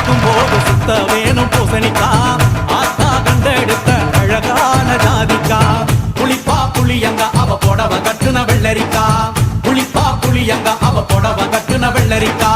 சுத்தும் போது சுத்த வேணும் பூசணிக்கா ஆத்தா கண்டெடுத்த அழகான ஜாதிக்கா புளிப்பா புளியங்க அவ புடவ கட்டுன வெள்ளரிக்கா புளிப்பா புளியங்க அவ புடவ கட்டுன வெள்ளரிக்கா